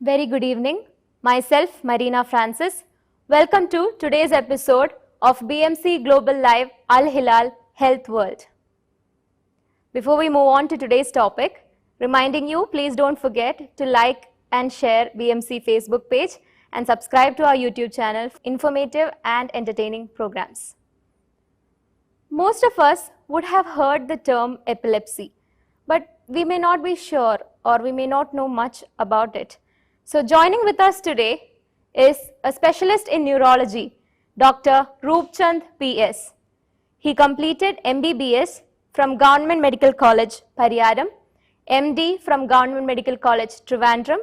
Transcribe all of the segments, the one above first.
Very good evening. Myself, Mareena Francis. Welcome to today's episode of BMC Global Live Al Hilal Health World. Before we move on to today's topic, reminding you, please don't forget to like and share BMC Facebook page and subscribe to our YouTube channel for informative and entertaining programs. Most of us would have heard the term epilepsy, but we may not be sure or we may not know much about it. So joining with us today is a specialist in neurology, Dr. Roopchand P.S. He completed MBBS from Government Medical College, Pariyaram, MD from Government Medical College, Trivandrum,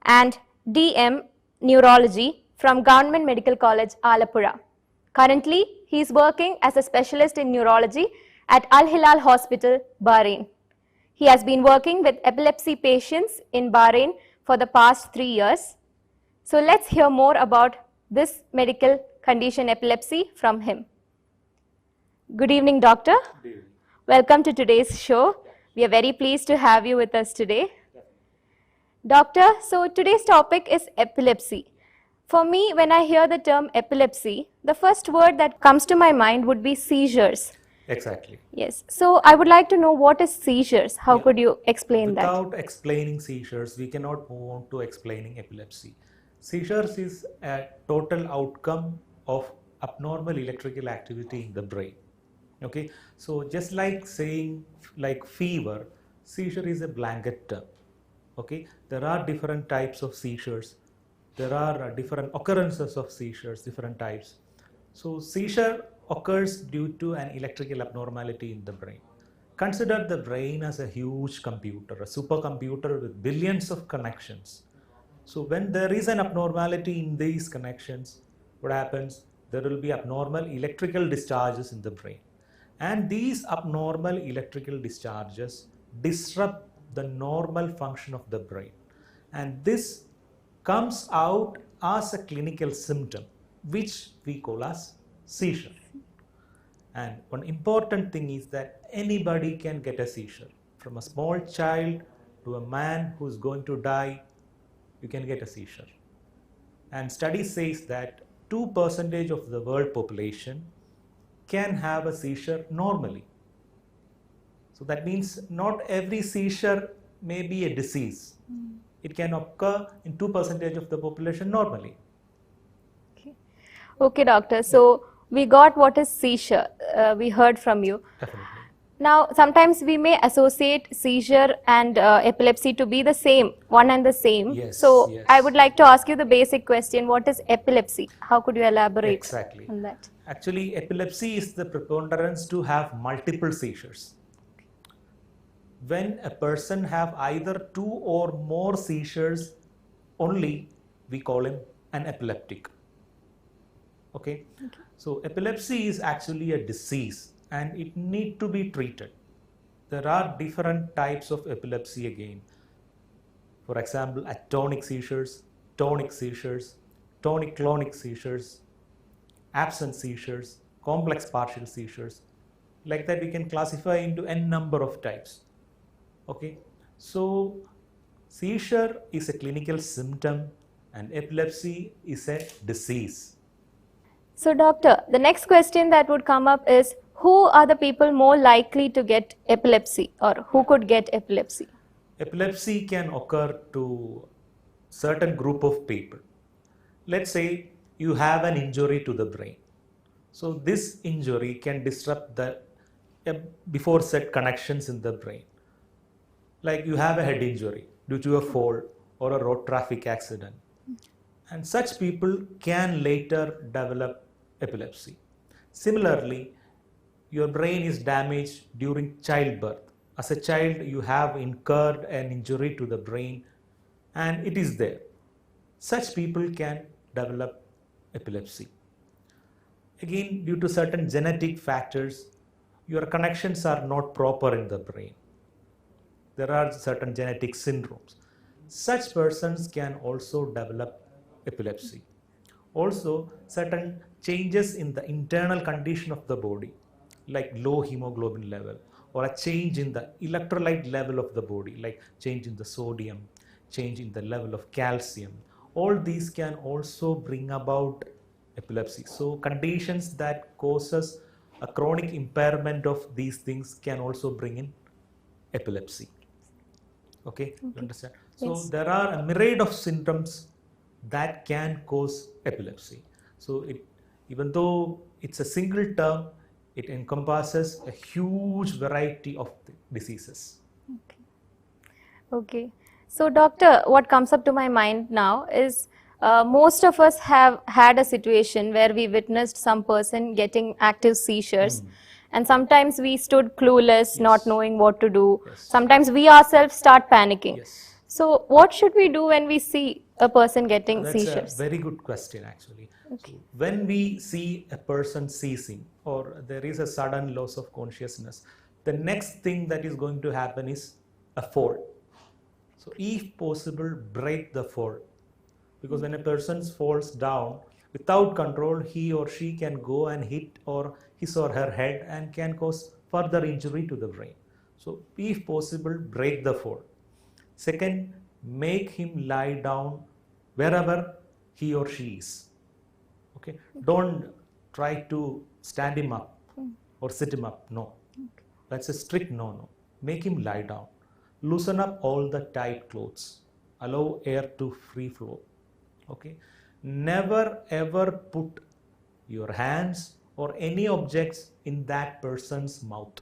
and DM Neurology from Government Medical College, Alappuzha. Currently, he is working as a specialist in neurology at Al Hilal Hospital, Bahrain. He has been working with epilepsy patients in Bahrain for the past 3 years. So let's hear more about this medical condition, epilepsy, from him. Good evening, doctor. Good evening. Welcome to today's show. We are very pleased to have you with us today. Doctor, so today's topic is epilepsy. For me, when I hear the term epilepsy, the first word that comes to my mind would be seizures. Exactly. Yes. So I would like to know, what is seizures? How could you explain that? Without explaining seizures, we cannot move on to explaining epilepsy. Seizures is a total outcome of abnormal electrical activity in the brain. Okay. So just like saying like fever, seizure is a blanket term. Okay. There are different types of seizures. There are different occurrences of seizures, different types. So seizure occurs due to an electrical abnormality in the brain. Consider the brain as a huge computer, a supercomputer with billions of connections. So when there is an abnormality in these connections, what happens? There will be abnormal electrical discharges in the brain. And these abnormal electrical discharges disrupt the normal function of the brain. And this comes out as a clinical symptom, which we call as seizure. And one important thing is that anybody can get a seizure. From a small child to a man who is going to die, you can get a seizure. And study says that 2% of the world population can have a seizure normally. So that means not every seizure may be a disease. It can occur in 2% of the population normally. Okay, doctor. So we got what is seizure. We heard from you. Definitely. Now, sometimes we may associate seizure and epilepsy to be the same, one and the same. Yes, so yes. I would like to ask you the basic question: what is epilepsy? How could you elaborate Exactly. on that? Actually, epilepsy is the preponderance to have multiple seizures. When a person have either 2 or more seizures only, we call him an epileptic. Okay? So epilepsy is actually a disease and it need to be treated. There are different types of epilepsy again. For example, atonic seizures, tonic seizures, tonic-clonic seizures, absent seizures, complex partial seizures. Like that, we can classify into n number of types. Okay, so seizure is a clinical symptom and epilepsy is a disease. So, doctor, the next question that would come up is, who are the people more likely to get epilepsy, or who could get epilepsy? Epilepsy can occur to certain group of people. Let's say you have an injury to the brain. So this injury can disrupt the before said connections in the brain. Like you have a head injury due to a fall or a road traffic accident. And such people can later develop epilepsy. Similarly, your brain is damaged during childbirth. As a child, you have incurred an injury to the brain and it is there. Such people can develop epilepsy. Again, due to certain genetic factors, your connections are not proper in the brain. There are certain genetic syndromes. Such persons can also develop epilepsy. Also, certain changes in the internal condition of the body, like low hemoglobin level, or a change in the electrolyte level of the body, like change in the sodium, change in the level of calcium. All these can also bring about epilepsy. So conditions that causes a chronic impairment of these things can also bring in epilepsy. Okay, you understand? So Yes. there are a myriad of symptoms that can cause epilepsy. So even though it's a single term, it encompasses a huge variety of diseases. Okay. So, doctor, what comes up to my mind now is most of us have had a situation where we witnessed some person getting active seizures. And sometimes we stood clueless, not Yes. knowing what to do. Yes. Sometimes we ourselves start panicking. Yes. So, what should we do when we see a person getting That's seizures? a very good question, actually. So when we see a person seizing or there is a sudden loss of consciousness, the next thing that is going to happen is a fall. So if possible, break the fall. Because when a person falls down without control, he or she can go and hit or his or her head and can cause further injury to the brain. So if possible, break the fall. Second, make him lie down wherever he or she is. Okay, don't try to stand him up or sit him up. No, that's a strict no. Make him lie down. Loosen up all the tight clothes. Allow air to free flow. Okay, never ever put your hands or any objects in that person's mouth.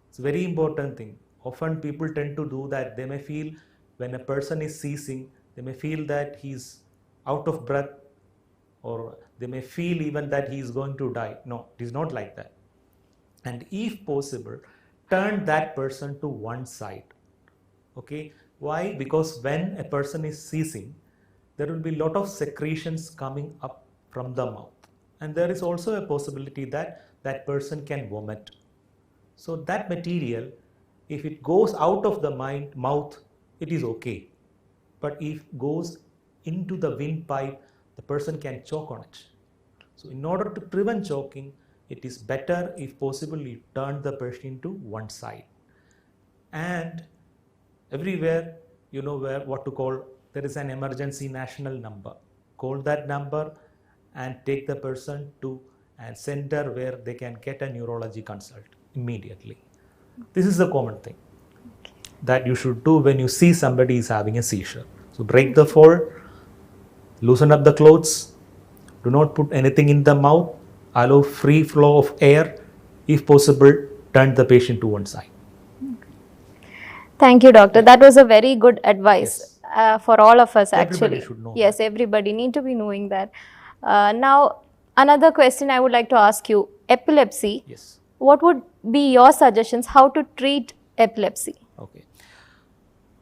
It's a very important thing. Often people tend to do that. They may feel when a person is seizing, they may feel that he's out of breath, or they may feel even that he is going to die. No, it is not like that. And if possible, turn that person to one side. Okay, why? Because when a person is seizing, there will be a lot of secretions coming up from the mouth, and there is also a possibility that that person can vomit. So that material, if it goes out of the mouth, it is okay, but if it goes into the windpipe, the person can choke on it. So in order to prevent choking, it is better if possible you turn the person to one side. And everywhere, you know what to call, there is an emergency national number. Call that number and take the person to a center where they can get a neurology consult immediately. This is the common thing that you should do when you see somebody is having a seizure. So break the fall, loosen up the clothes, do not put anything in the mouth, allow free flow of air. If possible, turn the patient to one side. Thank you, doctor. That was a very good advice for all of us, actually. Everybody should know Yes, everybody need to be knowing that. Now, another question I would like to ask you, epilepsy. Yes. What would be your suggestions how to treat epilepsy? Okay.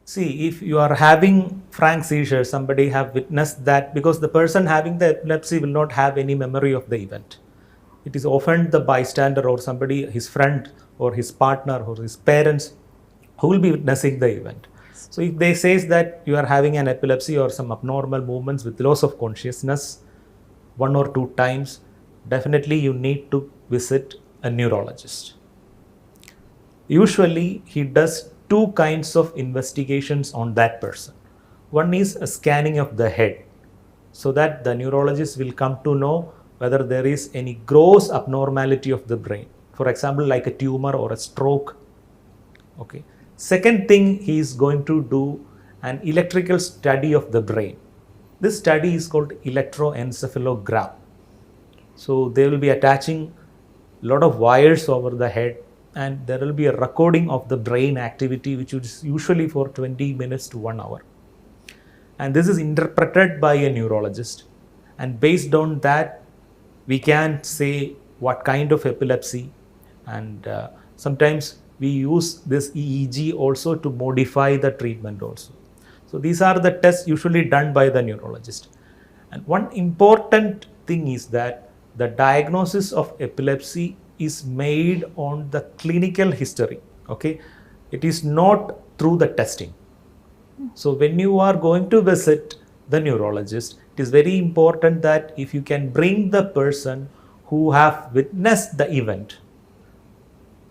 See, if you are having frank seizure, somebody have witnessed that, because the person having the epilepsy will not have any memory of the event. It is often the bystander or somebody, his friend or his partner or his parents, who will be witnessing the event. So if they says that you are having an epilepsy or some abnormal movements with loss of consciousness 1 or 2 times, definitely you need to visit a neurologist. Usually he does 2 kinds of investigations on that person. One is a scanning of the head, so that the neurologist will come to know whether there is any gross abnormality of the brain, for example like a tumor or a stroke. Okay. Second thing, he is going to do an electrical study of the brain. This study is called electroencephalogram. So they will be attaching a lot of wires over the head, and there will be a recording of the brain activity, which is usually for 20 minutes to 1 hour. And this is interpreted by a neurologist, and based on that we can say what kind of epilepsy, and sometimes we use this EEG also to modify the treatment also. So these are the tests usually done by the neurologist. And one important thing is that the diagnosis of epilepsy is made on the clinical history. Okay, it is not through the testing. So when you are going to visit the neurologist, it is very important that if you can bring the person who have witnessed the event,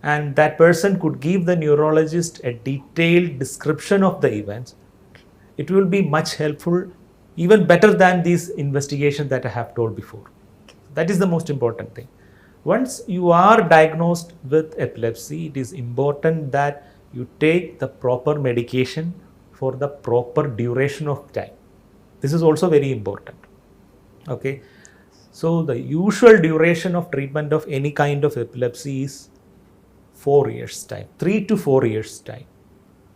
and that person could give the neurologist a detailed description of the events, it will be much helpful, even better than these investigations that I have told before. That is the most important thing. Once you are diagnosed with epilepsy, it is important that you take the proper medication for the proper duration of time. This is also very important. Okay. So the usual duration of treatment of any kind of epilepsy is 4 years time, 3 to 4 years time.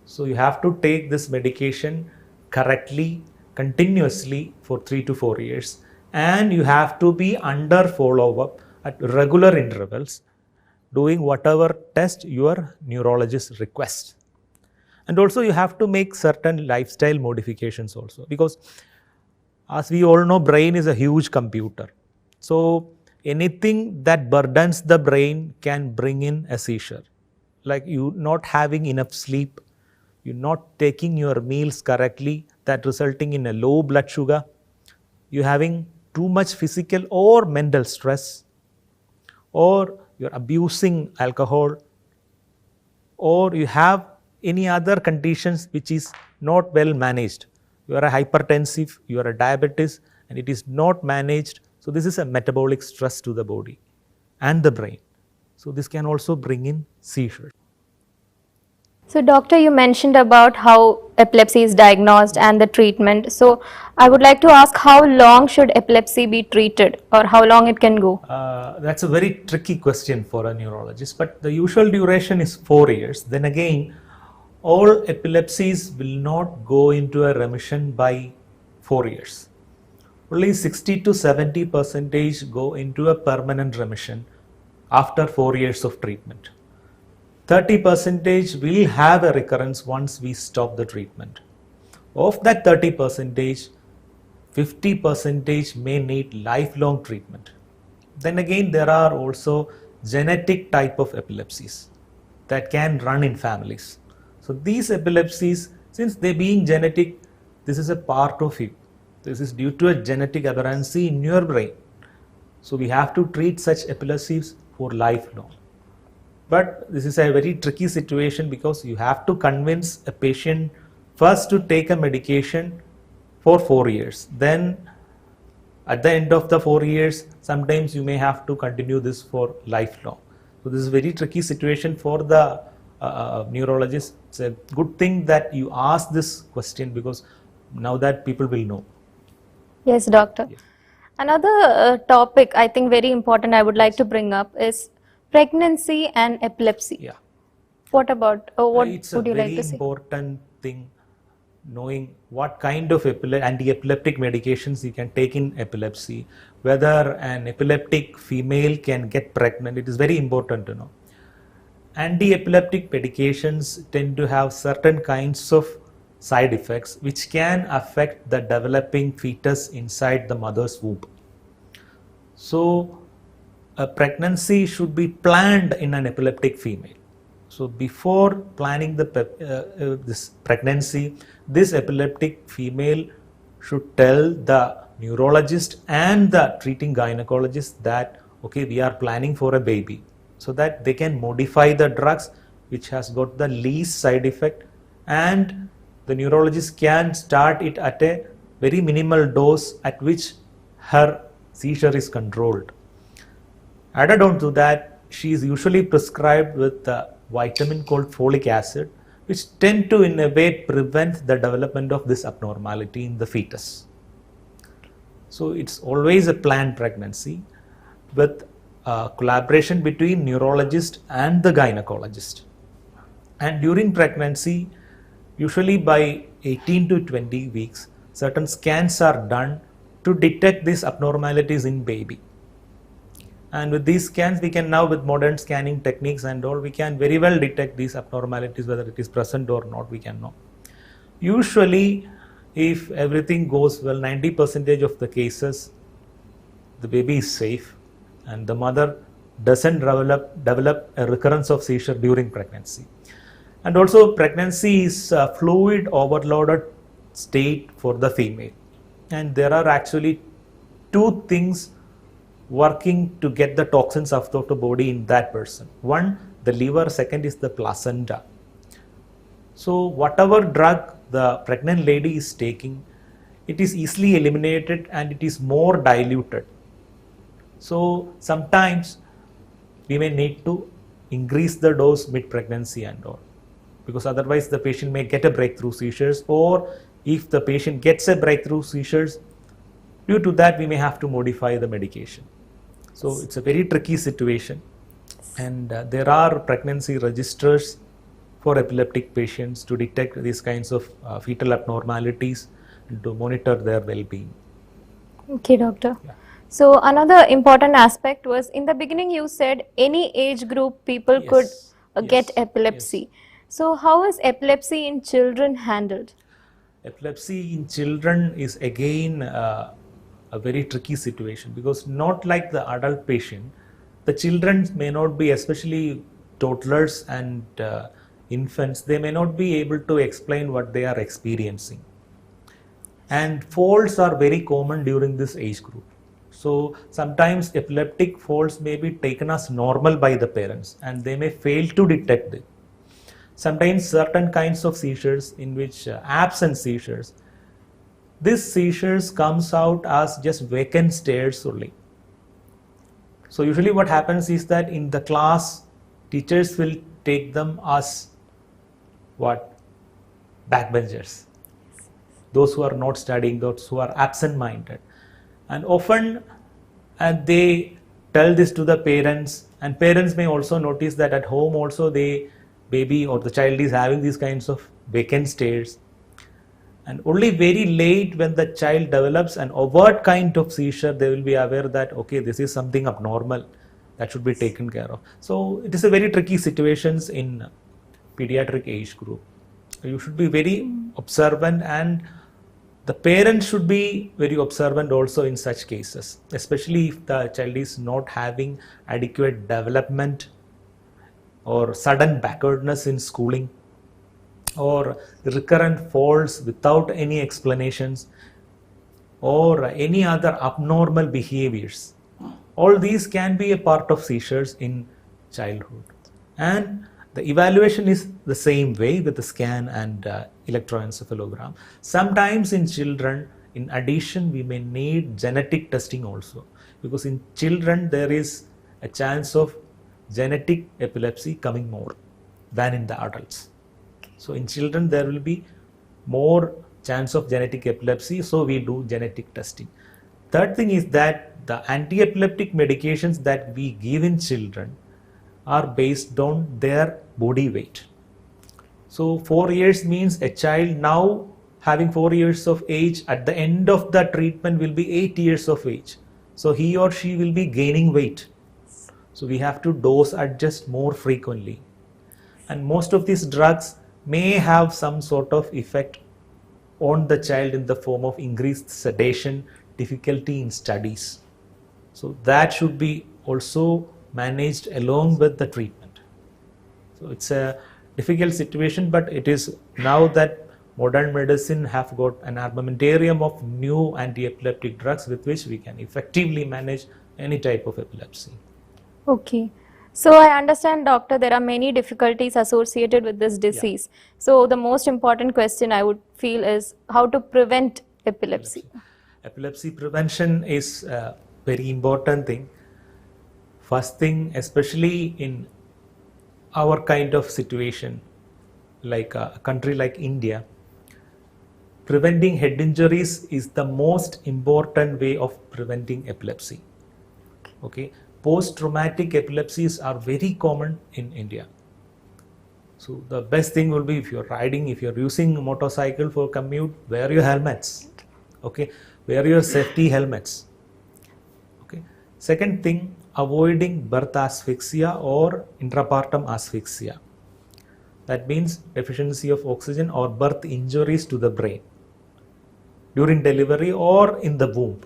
So you have to take this medication correctly, continuously for 3 to 4 years, and you have to be under follow-up at regular intervals, doing whatever test your neurologist requests. And also you have to make certain lifestyle modifications also, because as we all know, brain is a huge computer. So anything that burdens the brain can bring in a seizure. Like you not having enough sleep, you not taking your meals correctly, that resulting in a low blood sugar, you having too much physical or mental stress, or you're abusing alcohol, or you have any other conditions which is not well managed. You are a hypertensive, you are a diabetes, and it is not managed. So this is a metabolic stress to the body and the brain. So this can also bring in seizures. So doctor, you mentioned about how epilepsy is diagnosed and the treatment. So I would like to ask, how long should epilepsy be treated, or how long it can go? That's a very tricky question for a neurologist, but the usual duration is 4 years. Then again, all epilepsies will not go into a remission by 4 years. Only 60 to 70% go into a permanent remission after 4 years of treatment. 30% will have a recurrence once we stop the treatment. Of that 30%, 50% may need lifelong treatment. Then again, there are also genetic type of epilepsies that can run in families. So these epilepsies, since they being genetic, this is a part of it. This is due to a genetic aberrancy in your brain. So we have to treat such epilepsies for lifelong. But this is a very tricky situation, because you have to convince a patient first to take a medication for 4 years. Then at the end of the 4 years, sometimes you may have to continue this for lifelong. So this is a very tricky situation for the neurologist. It's a good thing that you ask this question, because now that people will know. Yes, doctor. Yes. Another topic I think very important I would like to bring up is pregnancy and epilepsy. Yeah. What about, what It's would you like to a very say? important thing, knowing what kind of anti-epileptic medications you can take in epilepsy. Whether an epileptic female can get pregnant, it is very important to know. Anti-epileptic medications tend to have certain kinds of side effects which can affect the developing fetus inside the mother's womb. So a pregnancy should be planned in an epileptic female. So before planning this pregnancy, this epileptic female should tell the neurologist and the treating gynecologist that, okay, we are planning for a baby, so that they can modify the drugs which has got the least side effect, and the neurologist can start it at a very minimal dose at which her seizure is controlled. Added on to that, she is usually prescribed with a vitamin called folic acid, which tend to in a way prevent the development of this abnormality in the fetus. So it's always a planned pregnancy with collaboration between neurologist and the gynecologist. And during pregnancy, usually by 18 to 20 weeks, certain scans are done to detect these abnormalities in baby. And with these scans, we can now, with modern scanning techniques and all, we can very well detect these abnormalities, whether it is present or not, we can know. Usually, if everything goes well, 90% of the cases, the baby is safe and the mother doesn't develop a recurrence of seizure during pregnancy. And also, pregnancy is a fluid overloaded state for the female. And there are actually two things working to get the toxins out of the body in that person. One, the liver. Second is the placenta. So whatever drug the pregnant lady is taking, it is easily eliminated and it is more diluted. So sometimes we may need to increase the dose mid-pregnancy and all, because otherwise the patient may get a breakthrough seizures, or if the patient gets a breakthrough seizures, due to that we may have to modify the medication. So it's a very tricky situation, and there are pregnancy registers for epileptic patients to detect these kinds of fetal abnormalities and to monitor their well-being. Okay, doctor. Yeah. So another important aspect was, in the beginning you said any age group people could get Yes. epilepsy. So how is epilepsy in children handled? Epilepsy in children is again a very tricky situation, because not like the adult patient, the children may not be, especially toddlers and infants, they may not be able to explain what they are experiencing. And falls are very common during this age group. So sometimes epileptic falls may be taken as normal by the parents and they may fail to detect it. Sometimes certain kinds of seizures in which absent seizures, this seizures comes out as just vacant stares only. So usually what happens is that in the class, teachers will take them as what? Backbenchers. Those who are not studying, those who are absent-minded. And often they tell this to the parents, and parents may also notice that at home also the baby or the child is having these kinds of vacant stares. And only very late, when the child develops an overt kind of seizure, they will be aware that, okay, this is something abnormal that should be taken care of. So it is a very tricky situations in pediatric age group. You should be very observant, and the parents should be very observant also in such cases, especially if the child is not having adequate development or sudden backwardness in schooling, or recurrent falls without any explanations, or any other abnormal behaviors. All these can be a part of seizures in childhood. And the evaluation is the same way with the scan and electroencephalogram. Sometimes in children, in addition, we may need genetic testing also, because in children there is a chance of genetic epilepsy coming more than in the adults. So in children there will be more chance of genetic epilepsy, so we do genetic testing. Third thing is that the anti-epileptic medications that we give in children are based on their body weight. So 4 years means a child now having 4 years of age, at the end of the treatment will be 8 years of age. So he or she will be gaining weight. So we have to dose adjust more frequently. And most of these drugs may have some sort of effect on the child in the form of increased sedation, difficulty in studies. So that should be also managed along with the treatment. So it's a difficult situation, but it is now that modern medicine have got an armamentarium of new anti-epileptic drugs with which we can effectively manage any type of epilepsy. Okay. So I understand, doctor, there are many difficulties associated with this disease. So the most important question I would feel is how to prevent epilepsy. Epilepsy prevention is a very important thing. First thing, especially in our kind of situation, like a country like India, preventing head injuries is the most important way of preventing epilepsy. Okay, post-traumatic epilepsies are very common in India. So the best thing will be, if you're riding, if you're using a motorcycle for commute, wear your helmets. Okay, wear your safety helmets. Okay. Second thing, avoiding birth asphyxia or intrapartum asphyxia. That means deficiency of oxygen or birth injuries to the brain during delivery or in the womb.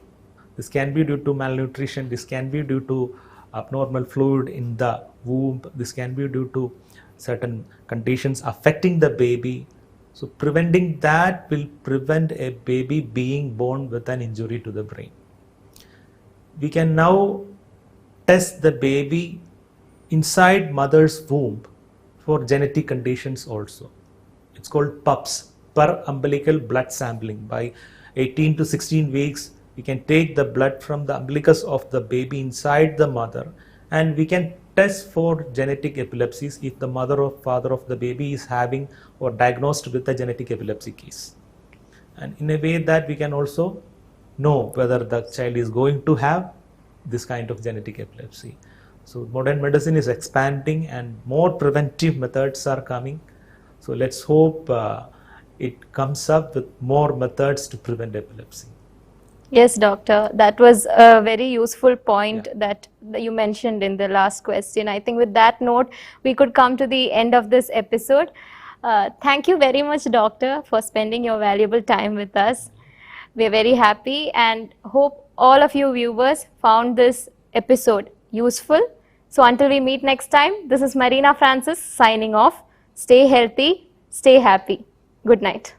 This can be due to malnutrition, this can be due to abnormal fluid in the womb, this can be due to certain conditions affecting the baby. So preventing that will prevent a baby being born with an injury to the brain. We can now test the baby inside mother's womb for genetic conditions also. it's called PUPS, per umbilical blood sampling. By 18 to 16 weeks, we can take the blood from the umbilicus of the baby inside the mother, and we can test for genetic epilepsies if the mother or father of the baby is having or diagnosed with a genetic epilepsy case. And in a way that we can also know whether the child is going to have this kind of genetic epilepsy. So modern medicine is expanding and more preventive methods are coming. So let's hope it comes up with more methods to prevent epilepsy. Yes, doctor, that was a very useful point that you mentioned in the last question. I think with that note, we could come to the end of this episode. Thank you very much, doctor, for spending your valuable time with us. We are very happy and hope all of you viewers found this episode useful. So until we meet next time, this is Mareena Francis signing off. Stay healthy, stay happy. Good night.